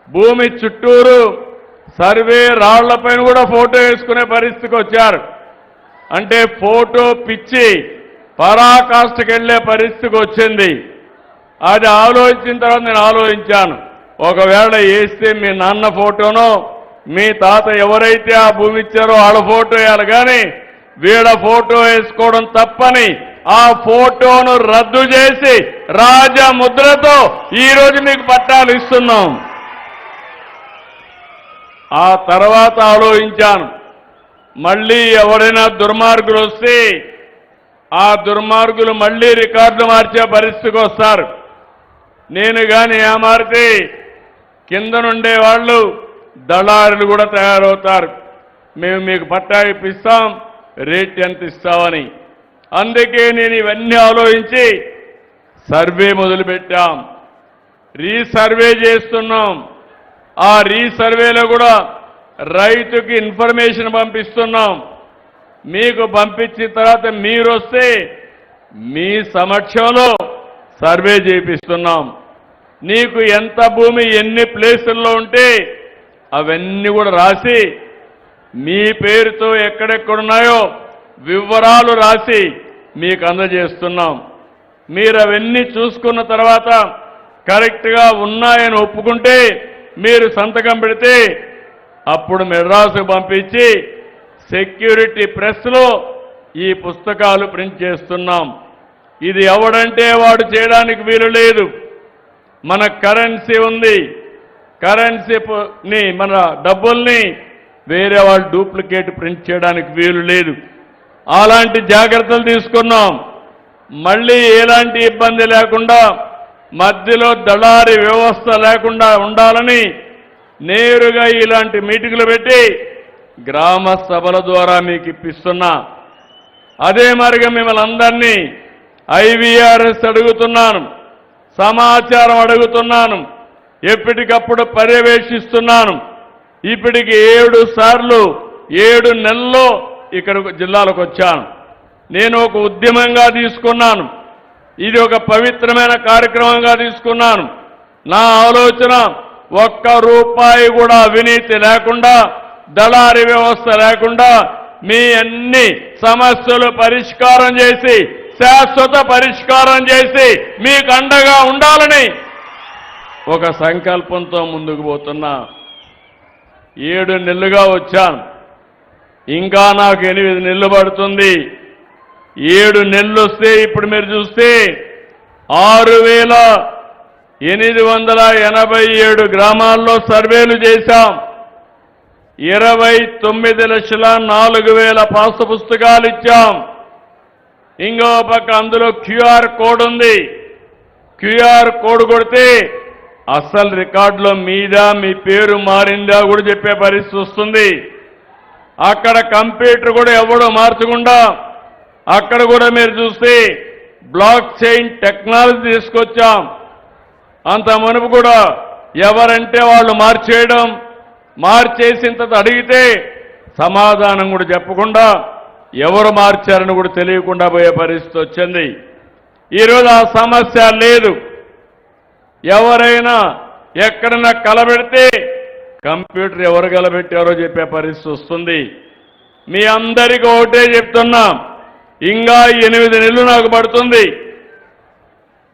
భూమి చుట్టూరు సర్వే రాళ్లపైన కూడా ఫోటో వేసుకునే పరిస్థితికి వచ్చారు. అంటే ఫోటో పిచ్చి పరాకాష్ఠకి వెళ్లే పరిస్థితికి వచ్చింది. అది ఆలోచించిన తర్వాత నేను ఆలోచించాను, ఒకవేళ వేస్తే మీ నాన్న ఫోటోనో మీ తాత ఎవరైతే ఆ భూమి ఇచ్చారో వాళ్ళ ఫోటో వేయాలి, కానీ వీళ్ళ ఫోటో వేసుకోవడం తప్పని ఆ ఫోటోను రద్దు చేసి రాజముద్రతో ఈరోజు మీకు పట్టాలు ఇస్తున్నాం. ఆ తర్వాత ఆలోచించాను, మళ్ళీ ఎవరైనా దుర్మార్గులు వస్తే ఆ దుర్మార్గులు మళ్ళీ రికార్డులు మార్చే పరిస్థితికి వస్తారు. నేను కానీ ఏమారితే కింద నుండే వాళ్ళు దళారులు కూడా తయారవుతారు. మేము మీకు పట్టా ఇప్పిస్తాం, రేట్ ఎంత ఇస్తామని. అందుకే నేను ఇవన్నీ ఆలోచించి సర్వే మొదలుపెట్టాం, రీసర్వే చేస్తున్నాం. ఆ రీసర్వేలో కూడా రైతుకి ఇన్ఫర్మేషన్ పంపిస్తున్నాం. మీకు పంపించిన తర్వాత మీరు వస్తే మీ సమక్షంలో సర్వే చేపిస్తున్నాం. నీకు ఎంత భూమి ఎన్ని ప్లేసుల్లో ఉంటే అవన్నీ కూడా రాసి మీ పేరుతో ఎక్కడెక్కడున్నాయో వివరాలు రాసి మీకు అందజేస్తున్నాం. మీరు అవన్నీ చూసుకున్న తర్వాత కరెక్ట్గా ఉన్నాయని ఒప్పుకుంటే మీరు సంతకం పెడితే అప్పుడు మెడ్రాసుకు పంపించి సెక్యూరిటీ ప్రెస్లో ఈ పుస్తకాలు ప్రింట్ చేస్తున్నాం. ఇది ఎవడంటే వాడు చేయడానికి వీలు లేదు. మన కరెన్సీ ఉంది, కరెన్సీని మన డబ్బుల్ని వేరే వాళ్ళు డూప్లికేట్ ప్రింట్ చేయడానికి వీలు లేదు. అలాంటి జాగ్రత్తలు తీసుకున్నాం. మళ్ళీ ఎలాంటి ఇబ్బంది లేకుండా మధ్యలో దళారీ వ్యవస్థ లేకుండా ఉండాలని నేరుగా ఇలాంటి మీటింగులు పెట్టి గ్రామ సభల ద్వారా మీకు ఇప్పిస్తున్నా. అదే మరిగా మిమ్మల్ని అందరినీ ఐవీఆర్ఎస్ అడుగుతున్నాను, సమాచారం అడుగుతున్నాను, ఎప్పటికప్పుడు పర్యవేక్షిస్తున్నాను. ఇప్పటికి 7 సార్లు 7 నెలల్లో ఇక్కడ జిల్లాలకు వచ్చాను. నేను ఒక ఉద్యమంగా తీసుకున్నాను, ఇది ఒక పవిత్రమైన కార్యక్రమంగా తీసుకున్నాను. నా ఆలోచన ఒక్క రూపాయి కూడా అవినీతి లేకుండా, దళారీ వ్యవస్థ లేకుండా మీ అన్ని సమస్యలు పరిష్కారం చేసి శాశ్వత పరిష్కారం చేసి మీకు అండగా ఉండాలని ఒక సంకల్పంతో ముందుకు పోతున్నా. 7 నెలలుగా వచ్చాను, ఇంకా నాకు 8 నెలలు పడుతుంది. 7 నెలలు వస్తే ఇప్పుడు మీరు చూస్తే 6,887 గ్రామాల్లో సర్వేలు చేశాం. 29,04,000 పాస్ పుస్తకాలు ఇచ్చాం. ఇంకో పక్క అందులో క్యూఆర్ కోడ్ ఉంది. క్యూఆర్ కోడ్ కొడితే అసలు రికార్డులో మీదా మీ పేరు మారిందా కూడా చెప్పే పరిస్థితి వస్తుంది. అక్కడ కంప్యూటర్ కూడా ఎవడో మార్చకుండా అక్కడ కూడా మీరు చూస్తే బ్లాక్ చైన్ టెక్నాలజీ తీసుకొచ్చాం. అంత మునుపు కూడా ఎవరంటే వాళ్ళు మార్చేయడం, మార్చేసిన తర్వాత అడిగితే సమాధానం కూడా చెప్పకుండా ఎవరు మార్చారని కూడా తెలియకుండా పోయే పరిస్థితి వచ్చింది. ఈరోజు ఆ సమస్య లేదు. ఎవరైనా ఎక్కడన్నా కలబెడితే కంప్యూటర్ ఎవరు కలబెట్టారో చెప్పే పరిస్థితి వస్తుంది. మీ అందరికీ ఒకటే చెప్తున్నా, ఇంకా 8 నెలలు నాకు పడుతుంది.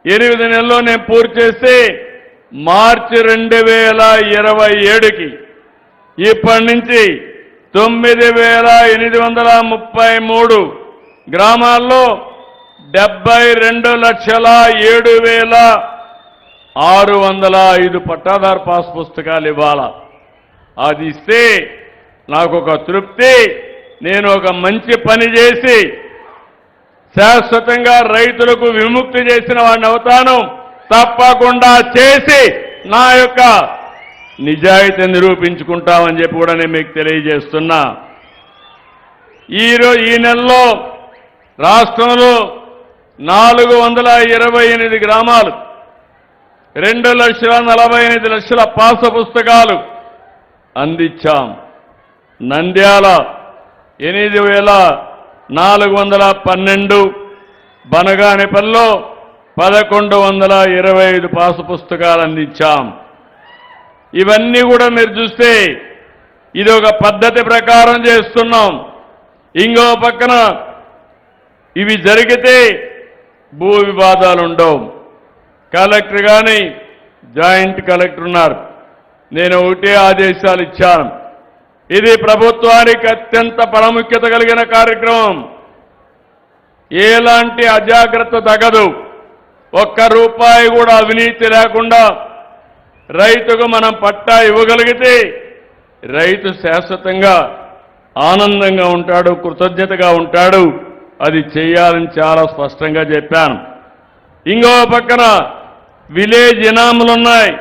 8 నెలల్లో నేను పూర్తి చేస్తే మార్చి 2027కి ఇప్పటి నుంచి 9,833 గ్రామాల్లో 72,07,605 పట్టాదారు పాస్ పుస్తకాలు ఇవ్వాల. అది ఇస్తే నాకు ఒక తృప్తి. నేను ఒక మంచి పని చేసి శాశ్వతంగా రైతులకు విముక్తి చేసిన వాడిని అవుతాను. తప్పకుండా చేసి నా యొక్క నిజాయితీ నిరూపించుకుంటామని చెప్పి కూడా నేను మీకు తెలియజేస్తున్నా. ఈ నెలలో రాష్ట్రంలో 428 గ్రామాలు 2,48,00,000 పాస పుస్తకాలు అందించాం. నంద్యాల 8,412, బనగానిపల్లిలో 1,125 పాసు పుస్తకాలు అందించాం. ఇవన్నీ కూడా మీరు చూస్తే ఇది ఒక పద్ధతి ప్రకారం చేస్తున్నాం. ఇంకో పక్కన ఇవి జరిగితే భూ వివాదాలు ఉండవు. కలెక్టర్ కానీ జాయింట్ కలెక్టర్ ఉన్నారు. నేను ఒకటే ఆదేశాలు ఇచ్చాను. ఇది ప్రభుత్వానికి అత్యంత ప్రాముఖ్యత కలిగిన కార్యక్రమం. ఎలాంటి అజాగ్రత్త తగదు. ఒక్క రూపాయి కూడా అవినీతి లేకుండా రైతుకు మనం పట్టా ఇవ్వగలిగితే రైతు శాశ్వతంగా ఆనందంగా ఉంటాడు, కృతజ్ఞతగా ఉంటాడు. అది చేయాలని చాలా స్పష్టంగా చెప్పాను. ఇంకో పక్కన విలేజ్ ఇనాములు ఉన్నాయి.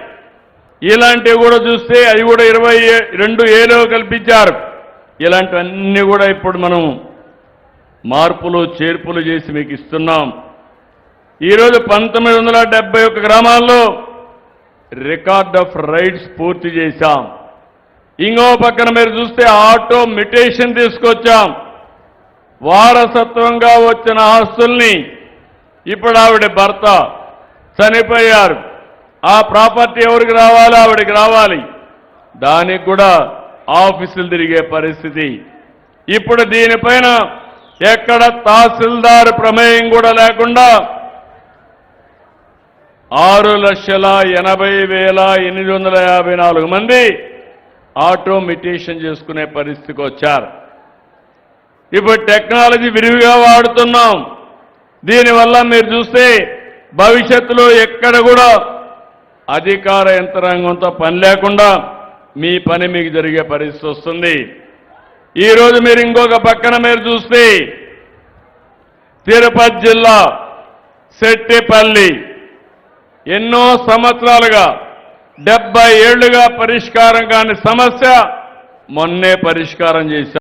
ఇలాంటివి కూడా చూస్తే అవి కూడా 22Aలో కల్పించారు. ఇలాంటివన్నీ కూడా ఇప్పుడు మనం మార్పులు చేర్పులు చేసి మీకు ఇస్తున్నాం. ఈరోజు 1971 గ్రామాల్లో రికార్డ్ ఆఫ్ రైట్స్ పూర్తి చేశాం. ఇంకో పక్కన మీరు చూస్తే ఆటో మిటేషన్ తీసుకొచ్చాం. వారసత్వంగా వచ్చిన ఆస్తుల్ని ఇప్పుడు ఆవిడ భర్త చనిపోయారు, ఆ ప్రాపర్టీ ఎవరికి రావాలి, ఆవిడకి రావాలి. దానికి కూడా ఆఫీసులు తిరిగే పరిస్థితి. ఇప్పుడు దీనిపైన ఎక్కడ తహసీల్దార్ ప్రమేయం కూడా లేకుండా 6,80,854 మంది ఆటో మిటేషన్ చేసుకునే పరిస్థితికి వచ్చారు. ఇప్పుడు టెక్నాలజీ విరివిగా వాడుతున్నాం. దీనివల్ల మీరు చూస్తే భవిష్యత్తులో ఎక్కడ కూడా అధికార యంత్రాంగంతో పని లేకుండా మీ పని మీకు జరిగే పరిస్థితి వస్తుంది. ఈరోజు మీరు ఇంకొక పక్కన మీరు చూస్తే తిరుపతి జిల్లా శెట్టిపల్లి ఎన్నో సంవత్సరాలుగా 70 ఏళ్లుగా పరిష్కారం కాని సమస్య మొన్నే పరిష్కారం చేశారు.